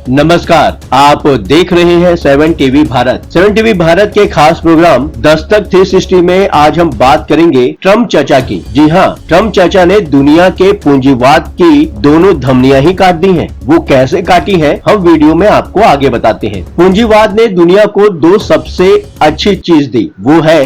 नमस्कार, आप देख रहे हैं 7 टीवी भारत। 7 टीवी भारत के खास प्रोग्राम दस्तक 360 में आज हम बात करेंगे ट्रम्प चाचा की। जी हाँ, ट्रम्प चाचा ने दुनिया के पूंजीवाद की दोनों धमनियां ही काट दी हैं। वो कैसे काटी है हम वीडियो में आपको आगे बताते हैं। पूंजीवाद ने दुनिया को दो सबसे अच्छी चीज दी, वो है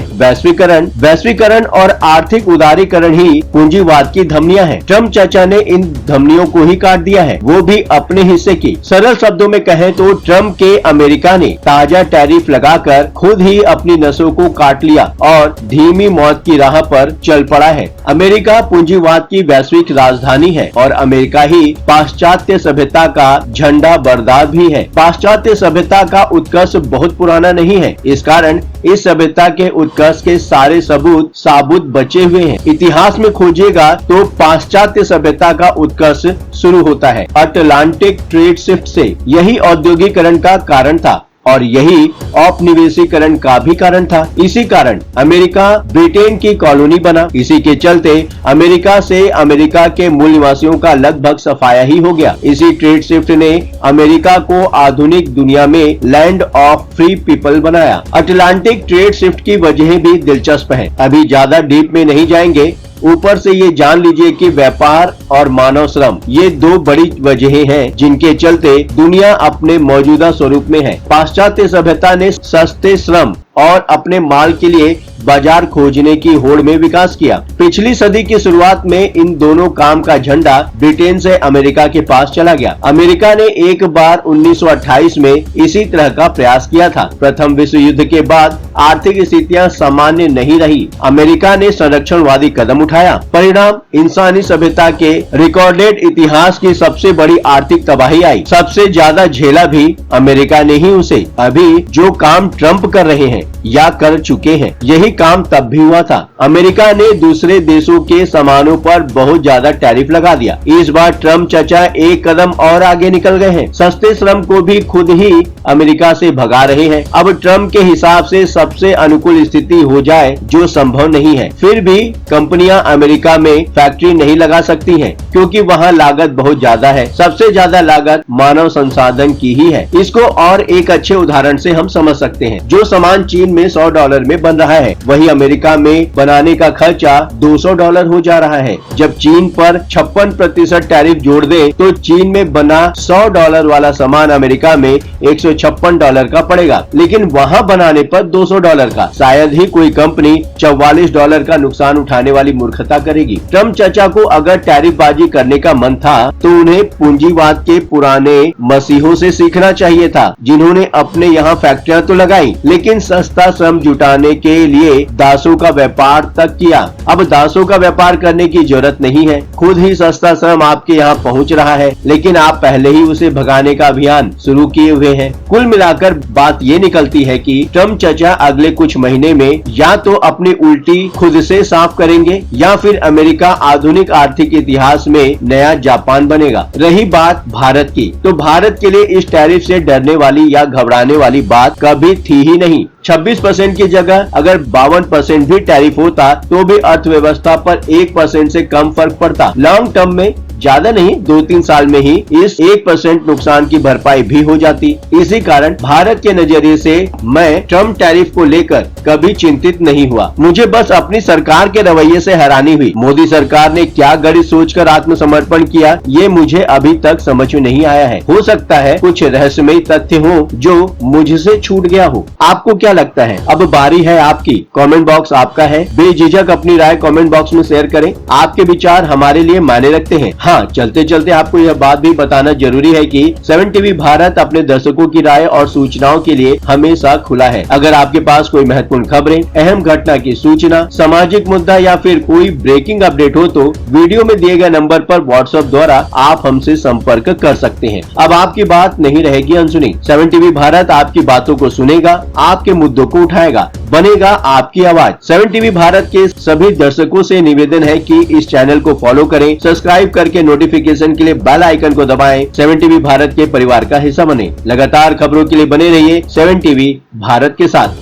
वैश्वीकरण और आर्थिक उदारीकरण ही पूंजीवाद की धमनियां हैं। ट्रम्प चाचा ने इन धमनियों को ही काट दिया है, वो भी अपने हिस्से की। सरल शब्दों में कहें तो ट्रम्प के अमेरिका ने ताजा टैरिफ लगाकर खुद ही अपनी नसों को काट लिया और धीमी मौत की राह पर चल पड़ा है। अमेरिका पूंजीवाद की वैश्विक राजधानी है और अमेरिका ही पाश्चात्य सभ्यता का झंडा बरदार भी है। पाश्चात्य सभ्यता का उत्कर्ष बहुत पुराना नहीं है, इस कारण इस सभ्यता के उत्कर्ष के सारे साबुत बचे हुए हैं। इतिहास में खोजिएगा तो पाश्चात्य सभ्यता का उत्कर्ष शुरू होता है अटलांटिक ट्रेड शिफ्ट से। यही औद्योगिकरण का कारण था और यही औपनिवेशीकरण का भी कारण था। इसी कारण अमेरिका ब्रिटेन की कॉलोनी बना। इसी के चलते अमेरिका से अमेरिका के मूल निवासियों का लगभग सफाया ही हो गया। इसी ट्रेड शिफ्ट ने अमेरिका को आधुनिक दुनिया में लैंड ऑफ फ्री पीपल बनाया। अटलांटिक ट्रेड शिफ्ट की वजह भी दिलचस्प है, अभी ज्यादा डीप में नहीं जाएंगे। ऊपर से ये जान लीजिए कि व्यापार और मानव श्रम ये दो बड़ी वजहें हैं जिनके चलते दुनिया अपने मौजूदा स्वरूप में है। पाश्चात्य सभ्यता ने सस्ते श्रम और अपने माल के लिए बाजार खोजने की होड़ में विकास किया। पिछली सदी की शुरुआत में इन दोनों काम का झंडा ब्रिटेन से अमेरिका के पास चला गया। अमेरिका ने एक बार 1928 में इसी तरह का प्रयास किया था। प्रथम विश्व युद्ध के बाद आर्थिक स्थितियां सामान्य नहीं रही। अमेरिका ने संरक्षणवादी कदम उठाया। परिणाम इंसानी सभ्यता के रिकॉर्डेड इतिहास की सबसे बड़ी आर्थिक तबाही आई। सबसे ज्यादा झेला भी अमेरिका ने ही उसे। अभी जो काम ट्रम्प कर रहे हैं या कर चुके हैं, यही काम तब भी हुआ था। अमेरिका ने दूसरे देशों के सामानों पर बहुत ज्यादा टैरिफ लगा दिया। इस बार ट्रम्प चाचा एक कदम और आगे निकल गए हैं। सस्ते श्रम को भी खुद ही अमेरिका से भगा रहे हैं। अब ट्रम्प के हिसाब से सबसे अनुकूल स्थिति हो जाए जो संभव नहीं है। फिर भी कंपनियां अमेरिका में फैक्ट्री नहीं लगा सकती हैं क्योंकि वहां लागत बहुत ज्यादा है। सबसे ज्यादा लागत मानव संसाधन की ही है। इसको और एक अच्छे उदाहरण से हम समझ सकते हैं। जो सामान चीन में $100 में बन रहा है, वही अमेरिका में बनाने का खर्चा $200 हो जा रहा है। जब चीन पर 56% टैरिफ जोड़ दे तो चीन में बना $100 वाला सामान अमेरिका में $156 का पड़ेगा, लेकिन वहां बनाने पर $200 का। शायद ही कोई कंपनी $44 का नुकसान उठाने वाली मूर्खता करेगी। ट्रम्प चाचा को अगर टैरिफ बाजी करने का मन था तो उन्हें पूंजीवाद के पुराने मसीहों से सीखना चाहिए था, जिन्होंने अपने यहाँ फैक्ट्रियां तो लगाई लेकिन सस्ता श्रम जुटाने के लिए दासों का व्यापार तक किया। अब दासों का व्यापार करने की जरूरत नहीं है, खुद ही सस्ता श्रम आपके यहाँ पहुँच रहा है, लेकिन आप पहले ही उसे भगाने का अभियान शुरू किए हुए हैं। कुल मिलाकर बात ये निकलती है कि ट्रम्प चाचा अगले कुछ महीने में या तो अपनी उल्टी खुद से साफ करेंगे या फिर अमेरिका आधुनिक आर्थिक इतिहास में नया जापान बनेगा। रही बात भारत की, तो भारत के लिए इस टैरिफ से डरने वाली या घबराने वाली बात कभी थी ही नहीं। 26% की जगह अगर 52% भी टैरिफ होता तो भी अर्थव्यवस्था पर 1% से कम फर्क पड़ता। लॉन्ग टर्म में ज्यादा नहीं, 2-3 साल में ही इस 1% नुकसान की भरपाई भी हो जाती। इसी कारण भारत के नजरिए से मैं ट्रम्प टैरिफ को लेकर कभी चिंतित नहीं हुआ। मुझे बस अपनी सरकार के रवैये से हैरानी हुई। मोदी सरकार ने क्या गणित सोचकर आत्मसमर्पण किया, ये मुझे अभी तक समझ में नहीं आया है। हो सकता है कुछ रहस्यमयी तथ्य हो जो मुझसे छूट गया हो। आपको क्या लगता है? अब बारी है आपकी। कमेंट बॉक्स आपका है, बेझिझक अपनी राय कमेंट बॉक्स में शेयर करें। आपके विचार हमारे लिए मायने रखते हैं। हाँ, चलते चलते आपको यह बात भी बताना जरूरी है कि 7 टीवी भारत अपने दर्शकों की राय और सूचनाओं के लिए हमेशा खुला है। अगर आपके पास कोई महत्वपूर्ण खबरें, अहम घटना की सूचना, सामाजिक मुद्दा या फिर कोई ब्रेकिंग अपडेट हो तो वीडियो में दिए गए नंबर पर व्हाट्सएप द्वारा आप हमसे संपर्क कर सकते हैं। अब आपकी बात नहीं रहेगी अनसुनी। 7 टीवी भारत आपकी बातों को सुनेगा, आपके मुद्दों को उठाएगा, बनेगा आपकी आवाज। 7 टीवी भारत के सभी दर्शकों से निवेदन है कि इस चैनल को फॉलो करें, सब्सक्राइब करके नोटिफिकेशन के लिए बेल आइकन को दबाएं। 7 टीवी भारत के परिवार का हिस्सा बने। लगातार खबरों के लिए बने रहिए 7 टीवी भारत के साथ।